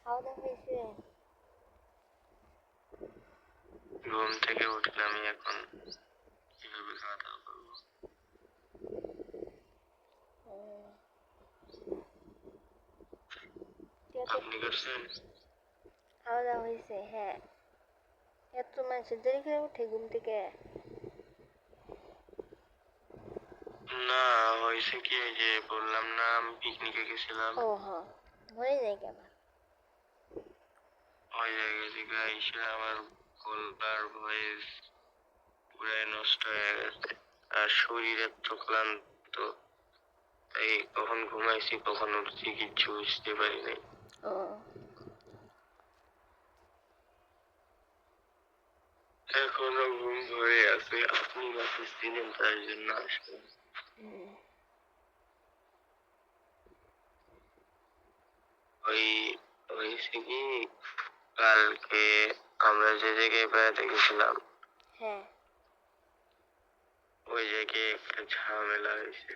খাওয়া দাওয়া হয়েছে? ঘুম থেকে উঠলাম এখন, কিভাবে খাওয়া দাওয়া করবো? আপনি করছেন? খাওয়া দাওয়া হয়েছে, হ্যাঁ। এত মানুষের দেরি করে উঠে ঘুম থেকে? না, হয়েছে কি, এই যে বললাম না আমি পিকনিকে গেছিলাম। ও হ্যাঁ, মনে নেই কেন? ওই জায়গা থেকে এসে আমার গলার ভয়েস পুরাই নষ্ট হয়ে গেছে, আর শরীর এত ক্লান্ত, তাই কখন ঘুমাইছি কখন উঠছি কিচ্ছু বুঝতে পারি নাই। ও এখনো ঘুম ধরে আছে, আপনি মেসেজ দিলেন তার জন্য আসলে। ওই হয়েছে কি, কালকে আমরা যে জায়গায় বেড়াতে গেছিলাম, হ্যাঁ। ওই জায়গায় একটা ঝামেলা হয়েছে।